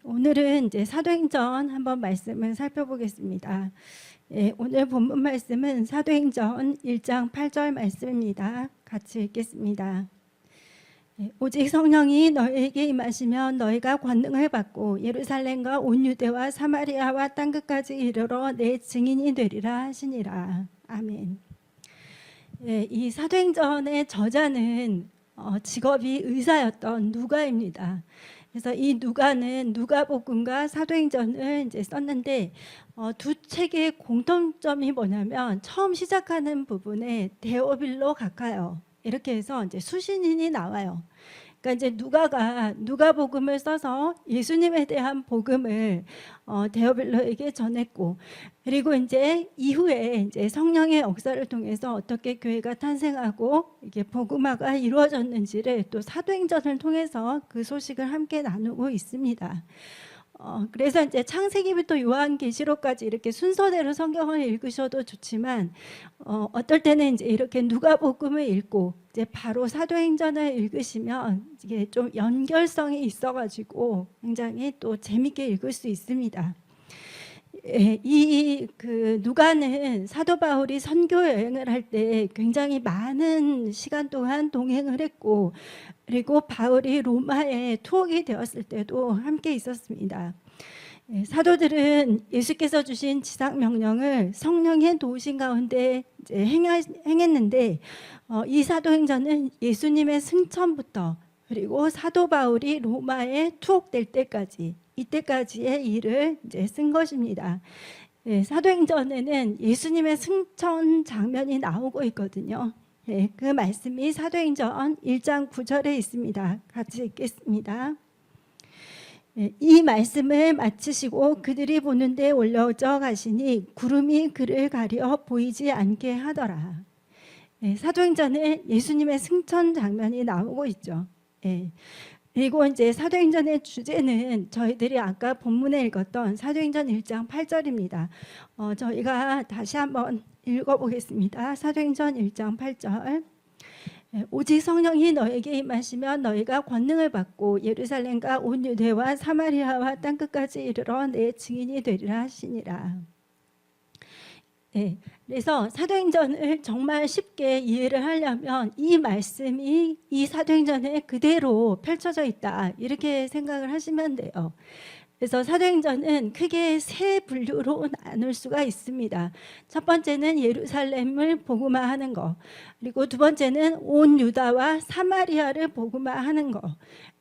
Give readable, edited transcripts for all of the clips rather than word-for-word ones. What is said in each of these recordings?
오늘은 이제 사도행전 한번 말씀을 살펴보겠습니다. 오늘 본문 말씀은 사도행전 1장 8절 말씀입니다. 같이 읽겠습니다. 오직 성령이 너희에게 임하시면 너희가 권능을 받고 예루살렘과 온 유대와 사마리아와 땅끝까지 이르러 내 증인이 되리라 하시니라. 아멘. 이 사도행전의 저자는 직업이 의사였던 누가입니다. 그래서 이 누가는 누가복음과 사도행전을 이제 썼는데 두 책의 공통점이 뭐냐면 처음 시작하는 부분에 데오빌로 가까요. 이렇게 해서 이제 수신인이 나와요. 그러니까 이제 누가복음을 써서 예수님에 대한 복음을 데오빌로에게 전했고, 그리고 이제 이후에 이제 성령의 역사를 통해서 어떻게 교회가 탄생하고 이게 복음화가 이루어졌는지를 또 사도행전을 통해서 그 소식을 함께 나누고 있습니다. 그래서 이제 창세기부터 요한계시록까지 이렇게 순서대로 성경을 읽으셔도 좋지만 어떨 때는 이제 이렇게 누가복음을 읽고 이제 바로 사도행전을 읽으시면 이게 좀 연결성이 있어가지고 굉장히 또 재밌게 읽을 수 있습니다. 그 누가는 사도 바울이 선교 여행을 할 때 굉장히 많은 시간 동안 동행을 했고, 그리고 바울이 로마에 투옥이 되었을 때도 함께 있었습니다. 사도들은 예수께서 주신 지상 명령을 성령의 도우신 가운데 이제 행했는데 이 사도행전은 예수님의 승천부터 그리고 사도 바울이 로마에 투옥될 때까지 이때까지의 일을 이제 쓴 것입니다. 사도행전에는 예수님의 승천 장면이 나오고 있거든요. 그 말씀이 사도행전 1장 9절에 있습니다. 같이 읽겠습니다. 이 말씀을 마치시고 그들이 보는 데 올라오져 가시니 구름이 그를 가려 보이지 않게 하더라. 사도행전에 예수님의 승천 장면이 나오고 있죠. 그리고 이제 사도행전의 주제는 저희들이 아까 본문에 읽었던 사도행전 1장 8절입니다. 저희가 다시 한번 읽어보겠습니다. 사도행전 1장 8절. 오직 성령이 너에게 임하시면 너희가 권능을 받고 예루살렘과 온 유대와 사마리아와 땅끝까지 이르러 내 증인이 되리라 하시니라. 그래서 사도행전을 정말 쉽게 이해를 하려면 이 말씀이 이 사도행전에 그대로 펼쳐져 있다, 이렇게 생각을 하시면 돼요. 그래서 사도행전은 크게 세 분류로 나눌 수가 있습니다. 첫 번째는 예루살렘을 복음화하는 거, 그리고 두 번째는 온 유다와 사마리아를 복음화하는 거,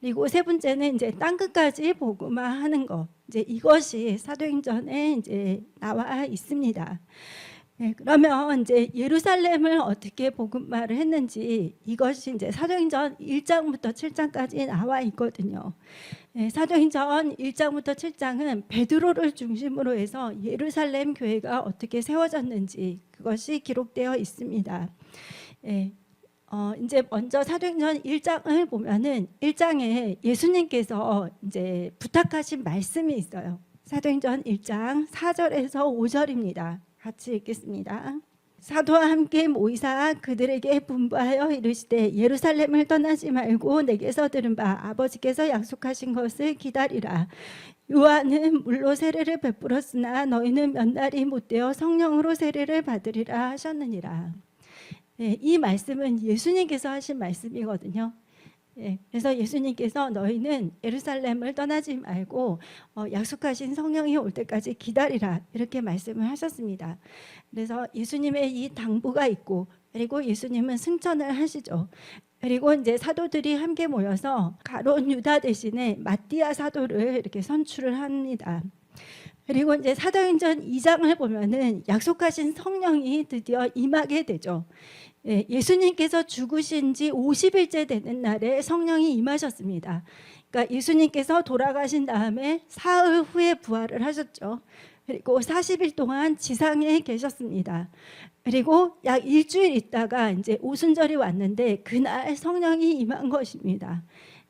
그리고 세 번째는 이제 땅끝까지 복음화하는 거. 이제 이것이 사도행전에 이제 나와 있습니다. 그러면 이제 예루살렘을 어떻게 복음화를 했는지 이것이 이제 사도행전 1장부터 7장까지 나와 있거든요. 사도행전 1장부터 7장은 베드로를 중심으로 해서 예루살렘 교회가 어떻게 세워졌는지 그것이 기록되어 있습니다. 이제 먼저 사도행전 1장을 보면은 1장에 예수님께서 이제 부탁하신 말씀이 있어요. 사도행전 1장 4절에서 5절입니다. 같이 읽겠습니다. 사도와 함께 모이사 그들에게 분부하여 이르시되 예루살렘을 떠나지 말고 내게서 들은 바 아버지께서 약속하신 것을 기다리라. 요한은 물로 세례를 베풀었으나 너희는 몇 날이 못되어 성령으로 세례를 받으리라 하셨느니라. 이 말씀은 예수님께서 하신 말씀이거든요. 그래서 예수님께서 너희는 예루살렘을 떠나지 말고 약속하신 성령이 올 때까지 기다리라, 이렇게 말씀을 하셨습니다. 그래서 예수님의 이 당부가 있고, 그리고 예수님은 승천을 하시죠. 그리고 이제 사도들이 함께 모여서 가룟 유다 대신에 마띠아 사도를 이렇게 선출을 합니다. 그리고 이제 사도행전 2장을 보면은 약속하신 성령이 드디어 임하게 되죠. 예수님께서 죽으신 지 50일째 되는 날에 성령이 임하셨습니다. 그러니까 예수님께서 돌아가신 다음에 사흘 후에 부활을 하셨죠. 그리고 40일 동안 지상에 계셨습니다. 그리고 약 일주일 있다가 이제 오순절이 왔는데 그날 성령이 임한 것입니다.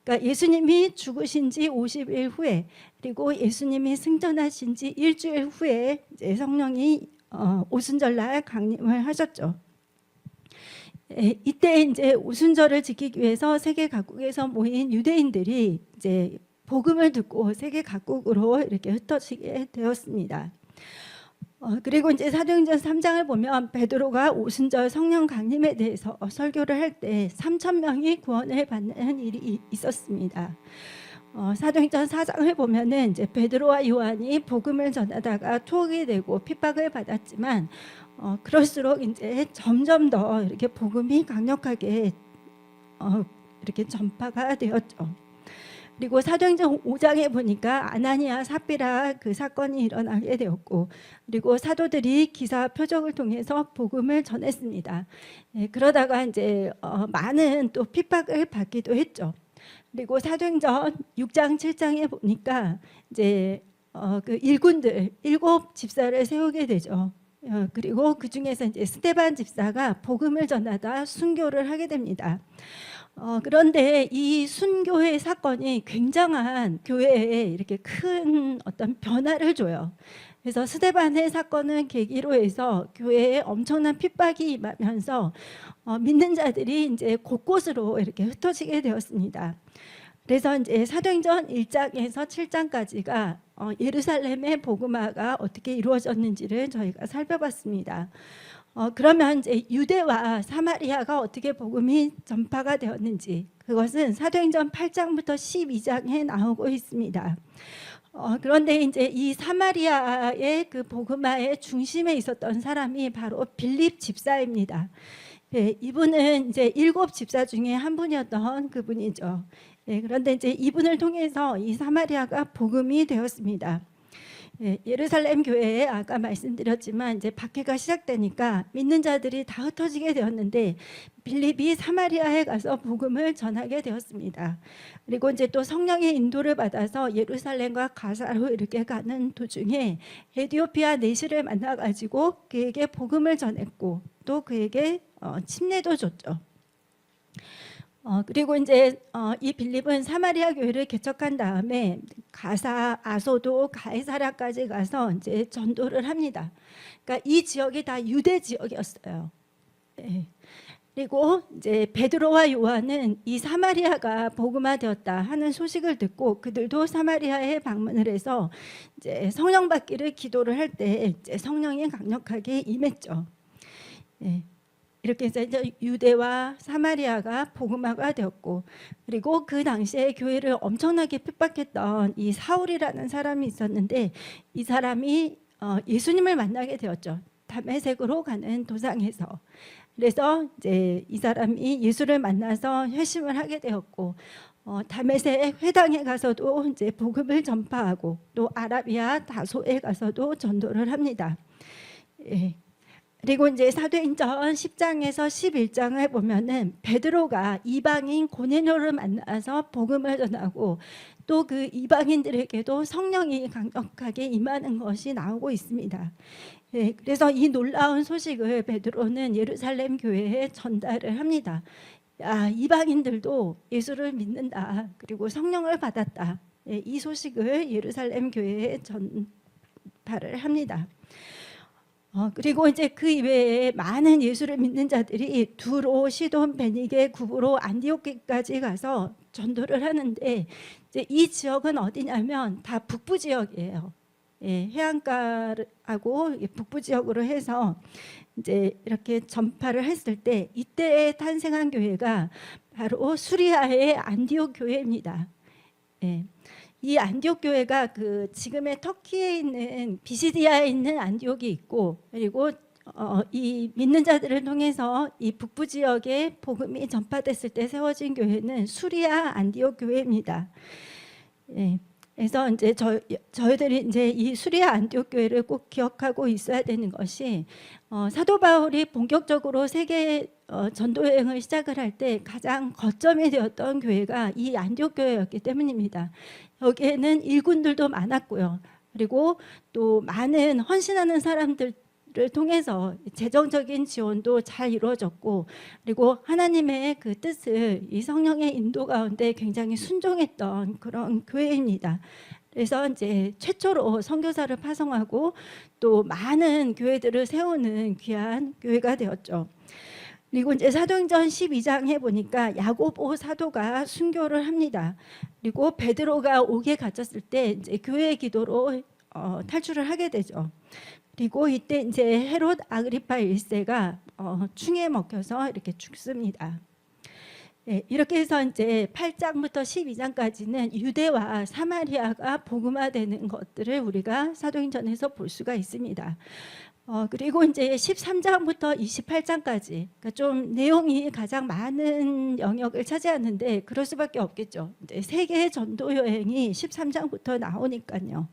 그러니까 예수님이 죽으신 지 50일 후에, 그리고 예수님이 승천하신 지 일주일 후에 이제 성령이 오순절날 강림을 하셨죠. 이때 이제 오순절을 지키기 위해서 세계 각국에서 모인 유대인들이 이제 복음을 듣고 세계 각국으로 이렇게 흩어지게 되었습니다. 그리고 이제 사도행전 3장을 보면 베드로가 오순절 성령 강림에 대해서 설교를 할 때 3천 명이 구원을 받는 일이 있었습니다. 사도행전 4장을 보면은 이제 베드로와 요한이 복음을 전하다가 투옥이 되고 핍박을 받았지만 그럴수록 이제 점점 더 이렇게 복음이 강력하게 이렇게 전파가 되었죠. 그리고 사도행전 5장에 보니까 아나니아 삽비라 그 사건이 일어나게 되었고, 그리고 사도들이 기사 표적을 통해서 복음을 전했습니다. 그러다가 이제 많은 또 핍박을 받기도 했죠. 그리고 사도행전 6장 7장에 보니까 이제 그 일군들 7집사를 세우게 되죠. 그리고 그 중에서 이제 스데반 집사가 복음을 전하다 순교를 하게 됩니다. 그런데 이 순교의 사건이 굉장한 교회에 이렇게 큰 어떤 변화를 줘요. 그래서 스데반의 사건은 계기로 해서 교회에 엄청난 핍박이 임하면서 믿는 자들이 이제 곳곳으로 이렇게 흩어지게 되었습니다. 그래서 이제 사도행전 1장에서 7장까지가 예루살렘의 복음화가 어떻게 이루어졌는지를 저희가 살펴봤습니다. 그러면 이제 유대와 사마리아가 어떻게 복음이 전파가 되었는지, 그것은 사도행전 8장부터 12장에 나오고 있습니다. 그런데 이제 이 사마리아의 그 복음화의 중심에 있었던 사람이 바로 빌립 집사입니다. 이분은 이제 7집사 중에 한 분이었던 그분이죠. 그런데 이제 이분을 통해서 이 사마리아가 복음이 되었습니다. 예루살렘 교회에 아까 말씀드렸지만 이제 박해가 시작되니까 믿는 자들이 다 흩어지게 되었는데 빌립이 사마리아에 가서 복음을 전하게 되었습니다. 그리고 이제 또 성령의 인도를 받아서 예루살렘과 가사로 이렇게 가는 도중에 에티오피아 내시를 만나가지고 그에게 복음을 전했고 또 그에게 침례도 줬죠. 그리고 이제 이 빌립은 사마리아 교회를 개척한 다음에 가사, 아소도, 가이사랴까지 가서 이제 전도를 합니다. 그러니까 이 지역이 다 유대 지역이었어요. 네. 그리고 이제 베드로와 요한은 이 사마리아가 복음화되었다 하는 소식을 듣고 그들도 사마리아에 방문을 해서 이제 성령 받기를 기도를 할 때 이제 성령이 강력하게 임했죠. 네. 이렇게 해서 이제 유대와 사마리아가 복음화가 되었고, 그리고 그 당시에 교회를 엄청나게 핍박했던 이 사울이라는 사람이 있었는데 이 사람이 예수님을 만나게 되었죠. 다메섹으로 가는 도상에서. 그래서 이제 이 사람이 예수를 만나서 회심을 하게 되었고, 다메섹 회당에 가서도 이제 복음을 전파하고 또 아라비아 다소에 가서도 전도를 합니다. 예. 그리고 이제 사도행전 10장에서 11장을 보면은 베드로가 이방인 고넬료를 만나서 복음을 전하고 또 그 이방인들에게도 성령이 강력하게 임하는 것이 나오고 있습니다. 예, 그래서 이 놀라운 소식을 베드로는 예루살렘 교회에 전달을 합니다. 이방인들도 예수를 믿는다. 그리고 성령을 받았다. 예, 이 소식을 예루살렘 교회에 전파를 합니다. 그리고 이제 그 이외에 많은 예수를 믿는 자들이 두로, 시돈, 베니게, 구브로, 안디옥까지 가서 전도를 하는데 이제 이 지역은 어디냐면 다 북부 지역이에요. 예, 해안가하고 북부 지역으로 해서 이제 이렇게 전파를 했을 때 이때 탄생한 교회가 바로 수리아의 안디옥 교회입니다. 예. 이 안디옥 교회가 그 지금의 터키에 있는 비시디아에 있는 안디옥이 있고, 그리고 이 믿는 자들을 통해서 이 북부 지역에 복음이 전파됐을 때 세워진 교회는 수리아 안디옥 교회입니다. 예. 그래서 이제 저희들이 이제 이 수리아 안디옥 교회를 꼭 기억하고 있어야 되는 것이 사도 바울이 본격적으로 세계 전도 여행을 시작을 할 때 가장 거점이 되었던 교회가 이 안디옥 교회였기 때문입니다. 여기에는 일꾼들도 많았고요. 그리고 또 많은 헌신하는 사람들을 통해서 재정적인 지원도 잘 이루어졌고, 그리고 하나님의 그 뜻을 이 성령의 인도 가운데 굉장히 순종했던 그런 교회입니다. 그래서 이제 최초로 선교사를 파송하고 또 많은 교회들을 세우는 귀한 교회가 되었죠. 그리고 이제 사도행전 12장에 보니까 야고보 사도가 순교를 합니다. 그리고 베드로가 옥에 갇혔을 때 이제 교회 기도로 탈출을 하게 되죠. 그리고 이때 이제 헤롯 아그리파 1세가 충에 먹혀서 이렇게 죽습니다. 네, 이렇게 해서 이제 8장부터 12장까지는 유대와 사마리아가 복음화되는 것들을 우리가 사도행전에서 볼 수가 있습니다. 그리고 이제 13장부터 28장까지 그러니까 좀 내용이 가장 많은 영역을 차지하는데 그럴 수밖에 없겠죠. 이제 세계 전도 여행이 13장부터 나오니까요.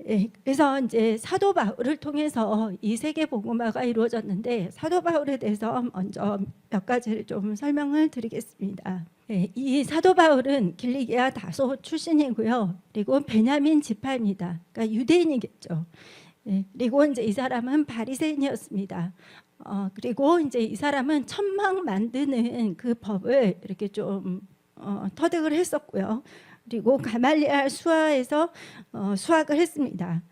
예, 그래서 이제 사도 바울을 통해서 이 세계 복음화가 이루어졌는데 사도 바울에 대해서 먼저 몇 가지를 좀 설명을 드리겠습니다. 예, 이 사도 바울은 길리기아 다소 출신이고요. 그리고 베냐민 지파입니다. 그러니까 유대인이겠죠. 예, 그리고 이제 이 사람은 바리새인이었습니다. 그리고 이제 이 사람은 천막 만드는 그 법을 이렇게 좀 터득을 했었고요. 그리고 가말리알 수하에서 수학을 했습니다.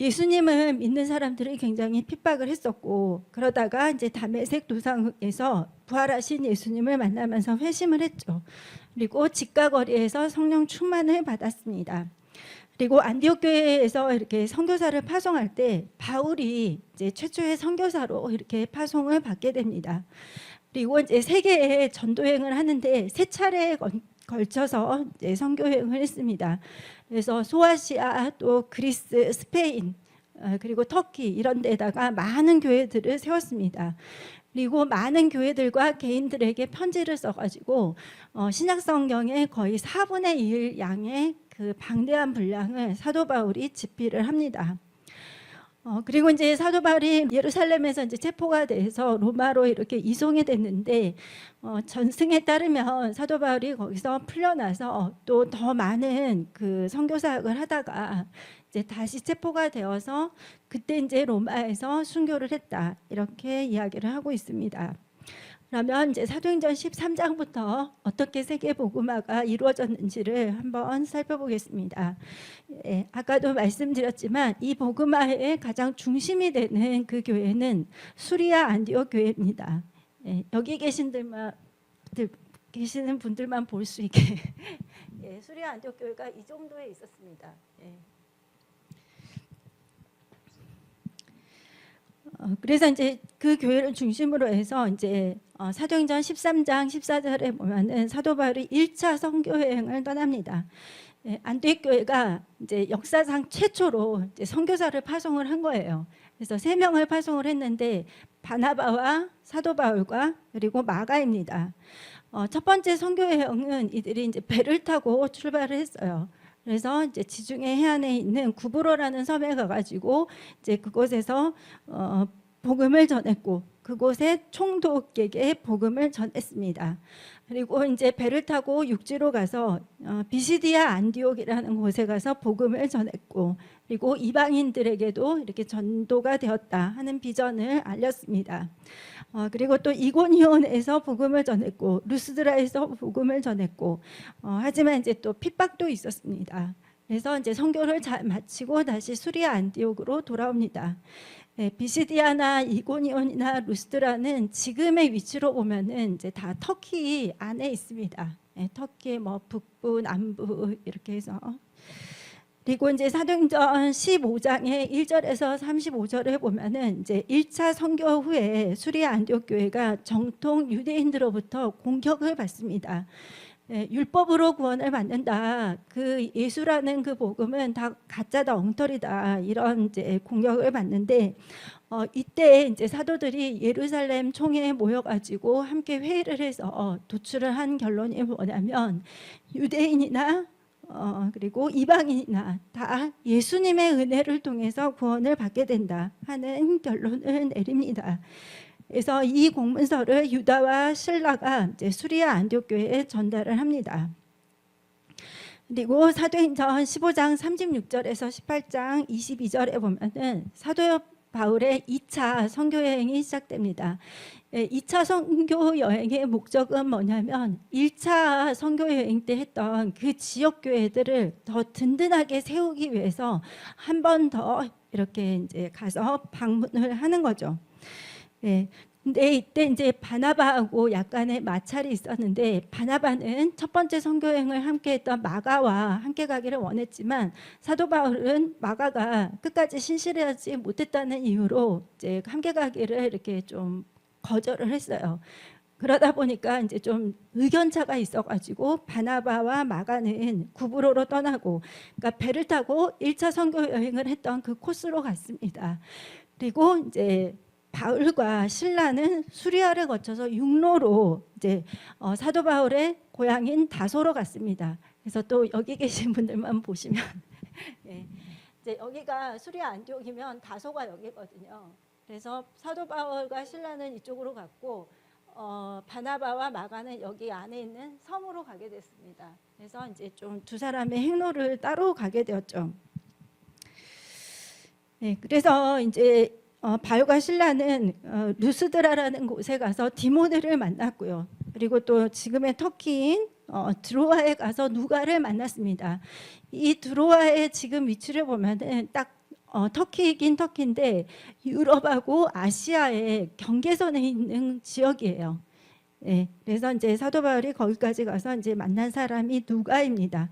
예수님을 믿는 사람들이 굉장히 핍박을 했었고 그러다가 이제 다메섹 도상에서 부활하신 예수님을 만나면서 회심을 했죠. 그리고 직가거리에서 성령 충만을 받았습니다. 그리고 안디옥 교회에서 이렇게 선교사를 파송할 때 바울이 이제 최초의 선교사로 이렇게 파송을 받게 됩니다. 그리고 이제 세계에 전도행을 하는데 세 차례에 걸쳐서 이제 선교행을 했습니다. 그래서 소아시아, 또 그리스, 스페인, 그리고 터키 이런 데다가 많은 교회들을 세웠습니다. 그리고 많은 교회들과 개인들에게 편지를 써가지고 신약성경의 거의 4분의 1 양의 그 방대한 분량을 사도 바울이 집필을 합니다. 그리고 이제 사도 바울이 예루살렘에서 이제 체포가 돼서 로마로 이렇게 이송이 됐는데 전승에 따르면 사도 바울이 거기서 풀려나서 또 더 많은 그 선교사역을 하다가 이제 다시 체포가 되어서 그때 이제 로마에서 순교를 했다 이렇게 이야기를 하고 있습니다. 그러면 이제 사도행전 13장부터 어떻게 세계 복음화가 이루어졌는지를 한번 살펴보겠습니다. 예, 아까도 말씀드렸지만 이 복음화의 가장 중심이 되는 그 교회는 수리아 안디옥 교회입니다. 예, 여기 계시는 분들만 볼 수 있게 예, 수리아 안디옥 교회가 이 정도에 있었습니다. 예. 그래서 이제 그 교회를 중심으로 해서 이제 사도행전 13장 14절에 보면은 사도 바울이 1차 선교 여행을 떠납니다. 예, 안디옥 교회가 이제 역사상 최초로 이제 선교사를 파송을 한 거예요. 그래서 3명을 파송을 했는데 바나바와 사도 바울과 그리고 마가입니다. 첫 번째 선교 여행은 이들이 이제 배를 타고 출발을 했어요. 그래서 이제 지중해 해안에 있는 구브로라는 섬에 가가지고 이제 그곳에서 복음을 전했고 그곳에 총독에게 복음을 전했습니다. 그리고 이제 배를 타고 육지로 가서 비시디아 안디옥이라는 곳에 가서 복음을 전했고 그리고 이방인들에게도 이렇게 전도가 되었다 하는 비전을 알렸습니다. 그리고 또 이고니온에서 복음을 전했고 루스드라에서 복음을 전했고 하지만 이제 또 핍박도 있었습니다. 그래서 이제 선교를 잘 마치고 다시 수리아 안디옥으로 돌아옵니다. 네, 비시디아나 이고니온이나 루스드라는 지금의 위치로 보면은 이제 다 터키 안에 있습니다. 네, 터키 뭐 북부, 남부 이렇게 해서 그리고 이제 사도행전 15장의 1절에서 35절에 보면은 이제 1차 선교 후에 수리아 안디옥 교회가 정통 유대인들로부터 공격을 받습니다. 예, 율법으로 구원을 받는다. 그 예수라는 그 복음은 다 가짜다, 엉터리다. 이런 이제 공격을 받는데 이때 이제 사도들이 예루살렘 총회에 모여가지고 함께 회의를 해서 도출을 한 결론이 뭐냐면 유대인이나 그리고 이방인이나 다 예수님의 은혜를 통해서 구원을 받게 된다 하는 결론을 내립니다. 그래서 이 공문서를 유다와 실라가 이제 수리아 안디옥 교회에 전달을 합니다. 그리고 사도행전 15장 36절에서 18장 22절에 보면은 사도 바울의 2차 선교 여행이 시작됩니다. 2차 선교 여행의 목적은 뭐냐면 1차 선교 여행 때 했던 그 지역 교회들을 더 든든하게 세우기 위해서 한 번 더 이렇게 이제 가서 방문을 하는 거죠. 네, 근데 이때 이제 바나바하고 약간의 마찰이 있었는데, 바나바는 첫 번째 선교여행을 함께했던 마가와 함께 가기를 원했지만 사도 바울은 마가가 끝까지 신실하지 못했다는 이유로 이제 함께 가기를 이렇게 좀 거절을 했어요. 그러다 보니까 이제 좀 의견차가 있어가지고 바나바와 마가는 구브로로 떠나고, 그러니까 배를 타고 1차 선교 여행을 했던 그 코스로 갔습니다. 그리고 이제 바울과 실라는 수리아를 거쳐서 육로로 이제 사도 바울의 고향인 다소로 갔습니다. 그래서 또 여기 계신 분들만 보시면 네, 이제 여기가 수리아 안디옥이면 다소가 여기거든요. 그래서 사도 바울과 실라는 이쪽으로 갔고 바나바와 마가는 여기 안에 있는 섬으로 가게 됐습니다. 그래서 이제 좀 두 사람의 행로를 따로 가게 되었죠. 네, 그래서 이제 바울과 실라는 루스드라라는 곳에 가서 디모데를 만났고요. 그리고 또 지금의 터키인 드로아에 가서 누가를 만났습니다. 이 드로아의 지금 위치를 보면은 딱 터키이긴 터키인데 유럽하고 아시아의 경계선에 있는 지역이에요. 네, 그래서 이제 사도 바울이 거기까지 가서 이제 만난 사람이 누가입니다.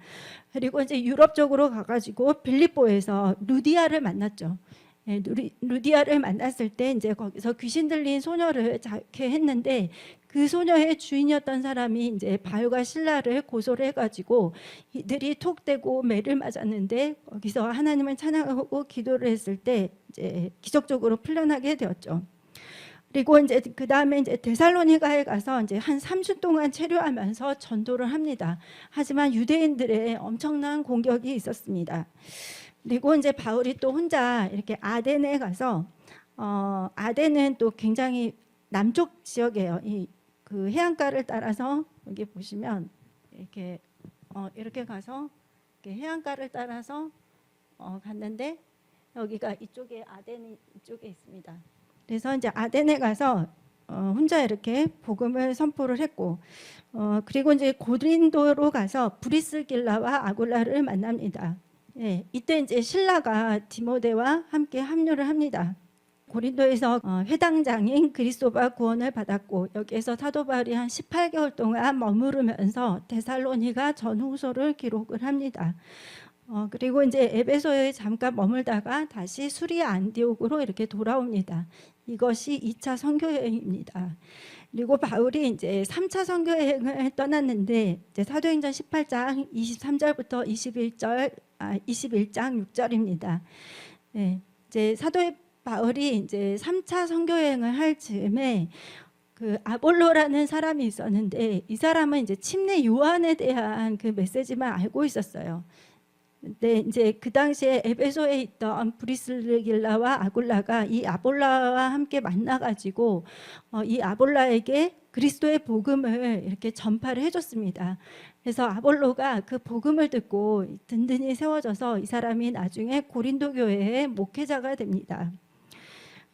그리고 이제 유럽 쪽으로 가가지고 빌립보에서 루디아를 만났죠. 네, 루디아를 만났을 때 이제 거기서 귀신 들린 소녀를 자케했는데, 그 소녀의 주인이었던 사람이 이제 바울과 실라를 고소를 해가지고 이들이 톡대고 매를 맞았는데, 거기서 하나님을 찬양하고 기도를 했을 때 이제 기적적으로 풀려나게 되었죠. 그리고 이제 그 다음에 이제 데살로니가에 가서 이제 한 3주 동안 체류하면서 전도를 합니다. 하지만 유대인들의 엄청난 공격이 있었습니다. 그리고 이제 바울이 또 혼자 이렇게 아덴에 가서 아덴은 또 굉장히 남쪽 지역이에요. 그 해안가를 따라서 여기 보시면 이렇게 가서 이렇게 해안가를 따라서 갔는데, 여기가 이쪽에 아덴이 이쪽에 있습니다. 그래서 이제 아덴에 가서 혼자 이렇게 복음을 선포를 했고, 그리고 이제 고린도로 가서 브리스길라와 아굴라를 만납니다. 네, 이때 이제 실라가 디모데와 함께 합류를 합니다. 고린도에서 회당장인 그리스도바 구원을 받았고, 여기에서 사도 바울이 한 18개월 동안 머무르면서 데살로니가 전후서를 기록을 합니다. 그리고 이제 에베소에 잠깐 머물다가 다시 수리아 안디옥으로 이렇게 돌아옵니다. 이것이 2차 선교 여행입니다. 그리고 바울이 이제 3차 선교 여행을 떠났는데, 이제 사도행전 18장 23절부터 21장 6절입니다. 네, 이제 사도 바울이 이제 3차 선교 여행을 할 즈음에 그 아볼로라는 사람이 있었는데, 이 사람은 이제 침례 요한에 대한 그 메시지만 알고 있었어요. 근데 이제 그 당시에 에베소에 있던 브리스길라와 아굴라가 이 아볼라와 함께 만나가지고 이 아볼라에게 그리스도의 복음을 이렇게 전파를 해줬습니다. 그래서 아볼로가 그 복음을 듣고 든든히 세워져서 이 사람이 나중에 고린도 교회의 목회자가 됩니다.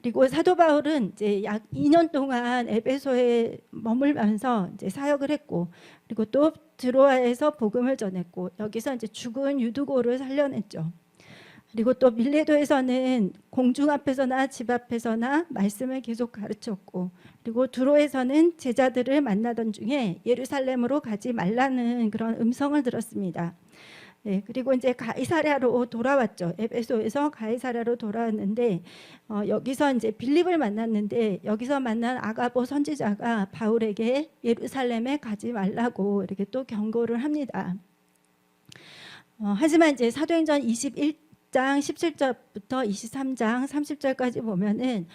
그리고 사도 바울은 이제 약 2년 동안 에베소에 머물면서 이제 사역을 했고, 그리고 또 드로아에서 복음을 전했고, 여기서 이제 죽은 유두고를 살려냈죠. 그리고 또 밀레도에서는 공중 앞에서나 집 앞에서나 말씀을 계속 가르쳤고, 그리고 두로에서는 제자들을 만나던 중에 예루살렘으로 가지 말라는 그런 음성을 들었습니다. 네, 그리고 이제 가이사랴로 돌아왔죠. 에베소에서 가이사랴로 돌아왔는데 여기서 이제 빌립을 만났는데, 여기서 만난 아가보 선지자가 바울에게 예루살렘에 가지 말라고 이렇게 또 경고를 합니다. 하지만 이제 사도행전 21장 17절부터 23장 30절까지 보면은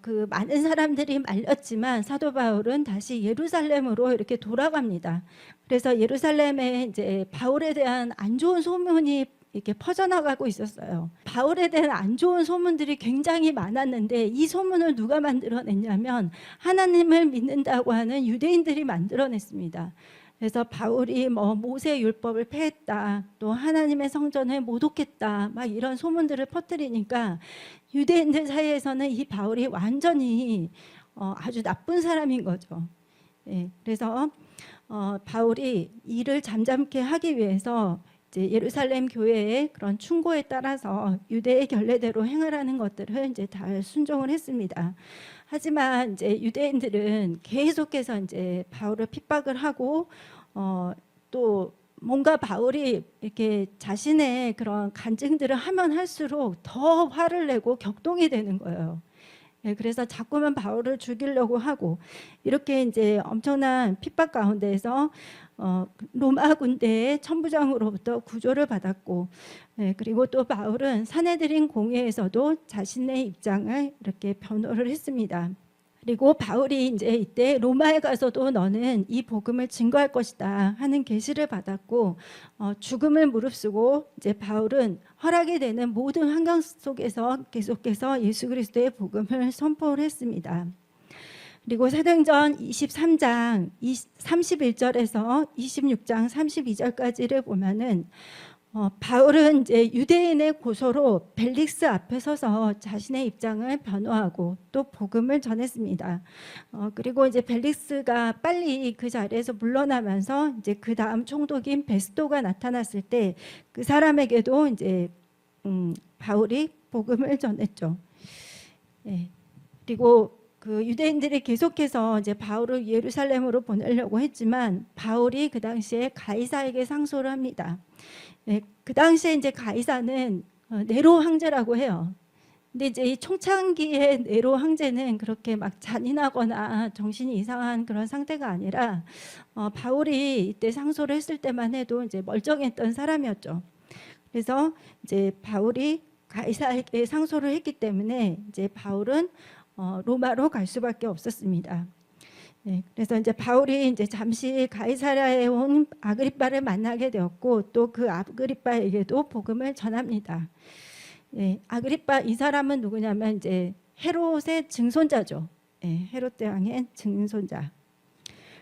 그 많은 사람들이 말렸지만 사도 바울은 다시 예루살렘으로 이렇게 돌아갑니다. 그래서 예루살렘에 이제 바울에 대한 안 좋은 소문이 이렇게 퍼져나가고 있었어요. 바울에 대한 안 좋은 소문들이 굉장히 많았는데, 이 소문을 누가 만들어냈냐면 하나님을 믿는다고 하는 유대인들이 만들어냈습니다. 그래서 바울이 뭐 모세 율법을 폐했다, 또 하나님의 성전을 모독했다, 막 이런 소문들을 퍼뜨리니까 유대인들 사이에서는 이 바울이 완전히 아주 나쁜 사람인 거죠. 예, 그래서 바울이 이를 잠잠케 하기 위해서 이제 예루살렘 교회의 그런 충고에 따라서 유대의 결례대로 행하라는 것들을 이제 다 순종을 했습니다. 하지만 이제 유대인들은 계속해서 이제 바울을 핍박을 하고 또 뭔가 바울이 이렇게 자신의 그런 간증들을 하면 할수록 더 화를 내고 격동이 되는 거예요. 예, 그래서 자꾸만 바울을 죽이려고 하고 이렇게 이제 엄청난 핍박 가운데에서 로마 군대의 천부장으로부터 구조를 받았고, 예, 그리고 또 바울은 사내들인 공회에서도 자신의 입장을 이렇게 변호를 했습니다. 그리고 바울이 이제 이때 로마에 가서도 너는 이 복음을 증거할 것이다 하는 계시를 받았고, 죽음을 무릅쓰고 이제 바울은 허락이 되는 모든 환경 속에서 계속해서 예수 그리스도의 복음을 선포를 했습니다. 그리고 사도행전 23장 31절에서 26장 32절까지를 보면은 바울은 이제 유대인의 고소로 벨릭스 앞에 서서 자신의 입장을 변호하고 또 복음을 전했습니다. 그리고 이제 벨릭스가 빨리 그 자리에서 물러나면서 이제 그 다음 총독인 베스도가 나타났을 때 그 사람에게도 이제 바울이 복음을 전했죠. 네. 그리고 그 유대인들이 계속해서 이제 바울을 예루살렘으로 보내려고 했지만 바울이 그 당시에 가이사에게 상소를 합니다. 네, 그 당시에 이제 가이사는 네로 황제라고 해요. 근데 이제 이 초창기의 네로 황제는 그렇게 막 잔인하거나 정신이 이상한 그런 상태가 아니라 바울이 이때 상소를 했을 때만 해도 이제 멀쩡했던 사람이었죠. 그래서 이제 바울이 가이사에게 상소를 했기 때문에 이제 바울은 로마로 갈 수밖에 없었습니다. 네, 그래서 이제 바울이 이제 잠시 가이사랴에 온 아그리빠를 만나게 되었고 또 그 아그리빠에게도 복음을 전합니다. 네, 아그리빠 이 사람은 누구냐면 이제 헤롯의 증손자죠. 네, 헤롯 대왕의 증손자.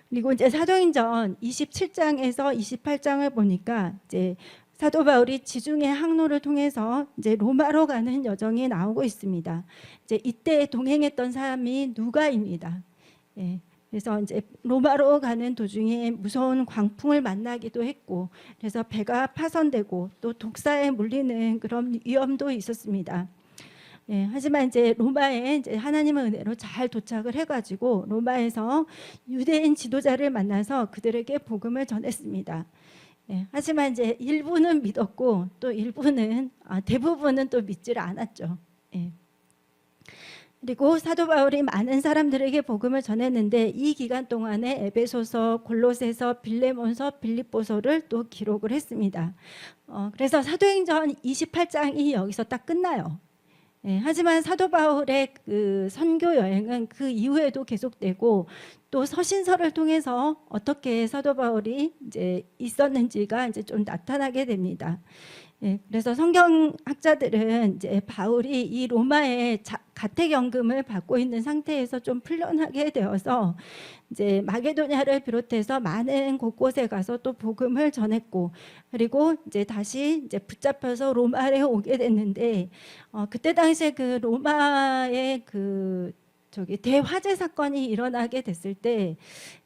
그리고 이제 사도행전 27장에서 28장을 보니까 이제 사도 바울이 지중해 항로를 통해서 이제 로마로 가는 여정이 나오고 있습니다. 이제 이때 동행했던 사람이 누가입니다. 예, 그래서 이제 로마로 가는 도중에 무서운 광풍을 만나기도 했고, 그래서 배가 파손되고 또 독사에 물리는 그런 위험도 있었습니다. 예, 하지만 이제 로마에 이제 하나님의 은혜로 잘 도착을 해가지고 로마에서 유대인 지도자를 만나서 그들에게 복음을 전했습니다. 예, 하지만 이제 일부는 믿었고 또 일부는 대부분은 또 믿지를 않았죠. 예. 그리고 사도 바울이 많은 사람들에게 복음을 전했는데 이 기간 동안에 에베소서, 골로새서, 빌레몬서, 빌립보서를 또 기록을 했습니다. 그래서 사도행전 28장이 여기서 딱 끝나요. 예, 하지만 사도 바울의 그 선교 여행은 그 이후에도 계속되고 또 서신서를 통해서 어떻게 사도 바울이 이제 있었는지가 이제 좀 나타나게 됩니다. 예, 그래서 성경학자들은 이제 바울이 이 로마의 가택연금을 받고 있는 상태에서 좀 풀려나게 되어서 이제 마게도냐를 비롯해서 많은 곳곳에 가서 또 복음을 전했고 그리고 이제 다시 이제 붙잡혀서 로마에 오게 됐는데 그때 당시에 그 로마의 그 대화재 사건이 일어나게 됐을 때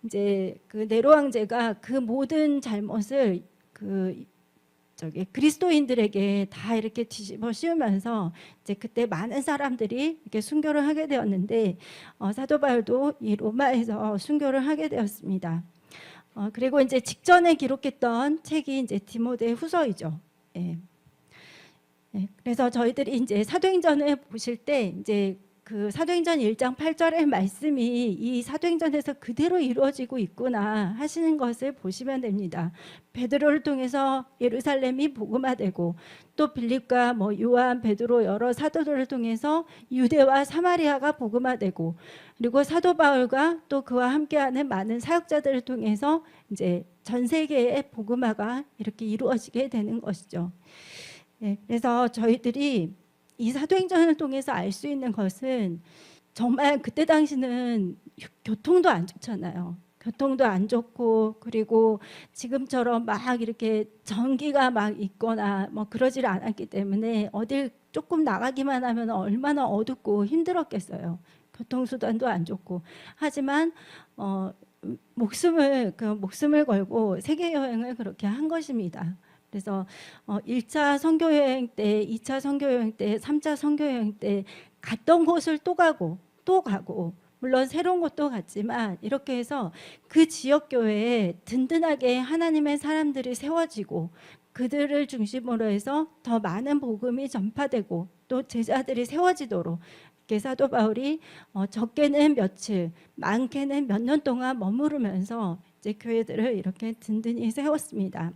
이제 그 네로 황제가 그 모든 잘못을 그리스도인들에게 다 이렇게 뒤집어 씌우면서 이제 그때 많은 사람들이 이렇게 순교를 하게 되었는데 사도 바울도 이 로마에서 순교를 하게 되었습니다. 그리고 이제 직전에 기록했던 책이 이제 디모데 후서이죠. 예. 예. 그래서 저희들이 이제 사도행전을 보실 때 이제 그 사도행전 1장 8절의 말씀이 이 사도행전에서 그대로 이루어지고 있구나 하시는 것을 보시면 됩니다. 베드로를 통해서 예루살렘이 복음화되고 또 빌립과 요한, 베드로 여러 사도들을 통해서 유대와 사마리아가 복음화되고 그리고 사도 바울과 또 그와 함께하는 많은 사역자들을 통해서 이제 전 세계의 복음화가 이렇게 이루어지게 되는 것이죠. 네, 그래서 저희들이 이 사도행전을 통해서 알 수 있는 것은 정말 그때 당시는 교통도 안 좋잖아요. 교통도 안 좋고 그리고 지금처럼 막 이렇게 전기가 막 있거나 그러지를 않았기 때문에 어딜 조금 나가기만 하면 얼마나 어둡고 힘들었겠어요. 교통수단도 안 좋고 하지만 목숨을 걸고 세계 여행을 그렇게 한 것입니다. 그래서 1차 선교 여행 때, 2차 선교 여행 때, 3차 선교 여행 때 갔던 곳을 또 가고 또 가고, 물론 새로운 곳도 갔지만 이렇게 해서 그 지역 교회에 든든하게 하나님의 사람들이 세워지고 그들을 중심으로 해서 더 많은 복음이 전파되고 또 제자들이 세워지도록 이렇게 사도 바울이 적게는 며칠, 많게는 몇 년 동안 머무르면서 이제 교회들을 이렇게 든든히 세웠습니다.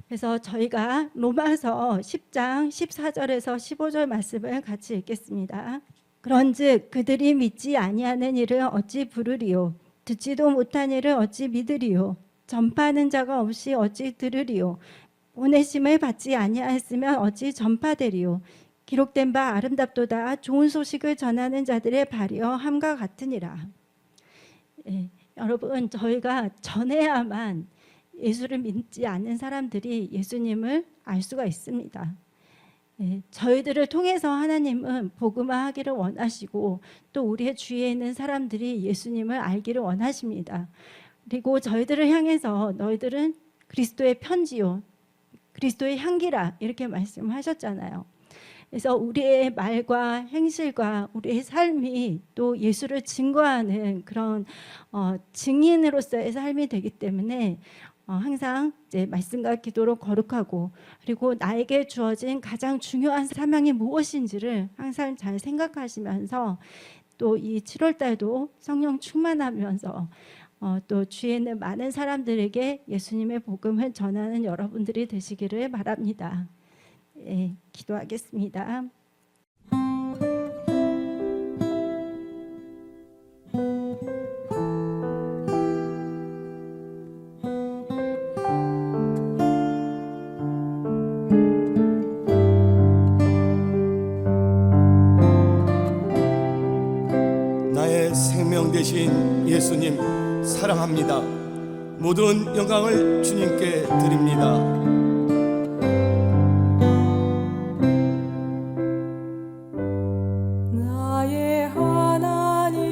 그래서 저희가 로마서 10장 14절에서 15절 말씀을 같이 읽겠습니다. 그런즉 그들이 믿지 아니하는 일을 어찌 부르리요? 듣지도 못한 일을 어찌 믿으리요? 전파하는 자가 없이 어찌 들으리요? 보내심을 받지 아니하였으면 어찌 전파되리요? 기록된 바 아름답도다 좋은 소식을 전하는 자들의 발이여 함과 같으니라. 여러분, 저희가 전해야만 예수를 믿지 않는 사람들이 예수님을 알 수가 있습니다. 저희들을 통해서 하나님은 복음화하기를 원하시고 또 우리의 주위에 있는 사람들이 예수님을 알기를 원하십니다. 그리고 저희들을 향해서 너희들은 그리스도의 편지요, 그리스도의 향기라 이렇게 말씀하셨잖아요. 그래서 우리의 말과 행실과 우리의 삶이 또 예수를 증거하는 그런 증인으로서의 삶이 되기 때문에 항상 이제 말씀과 기도로 거룩하고, 그리고 나에게 주어진 가장 중요한 사명이 무엇인지를 항상 잘 생각하시면서 또 이 7월 달도 성령 충만하면서 또 주위에 있는 많은 사람들에게 예수님의 복음을 전하는 여러분들이 되시기를 바랍니다. 기도하겠습니다. 나의 생명 되신 예수님 사랑합니다. 모든 영광을 주님께 드립니다. 나의 하나님,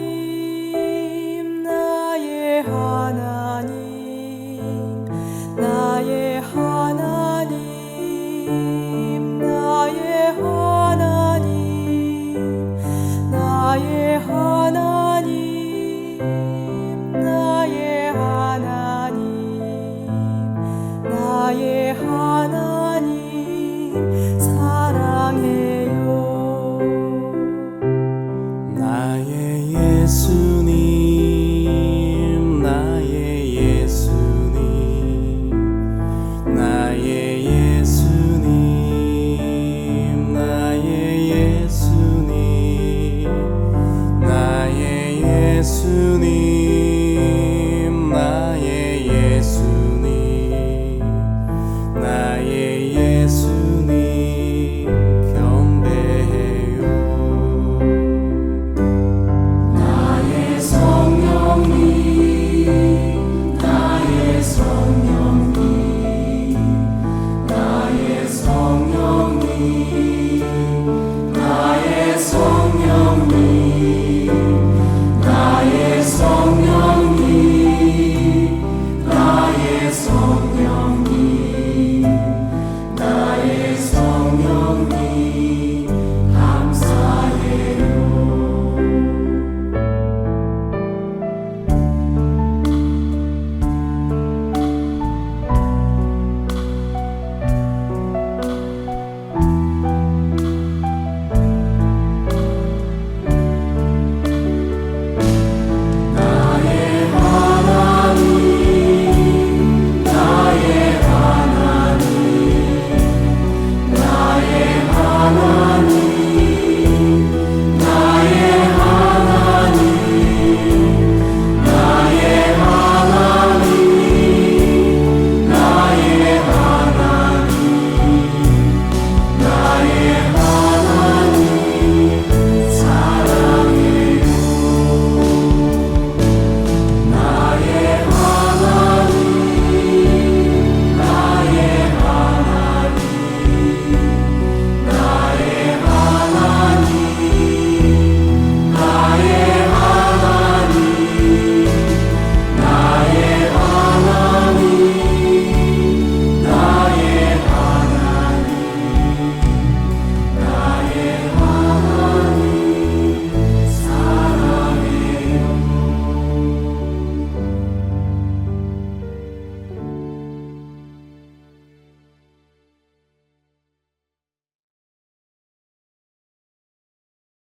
나의 하나님, 나의 하나님, 나의 하나님, 나의 하나님, 나의 하나님, 나의 하나님 사랑해요. 나의 예수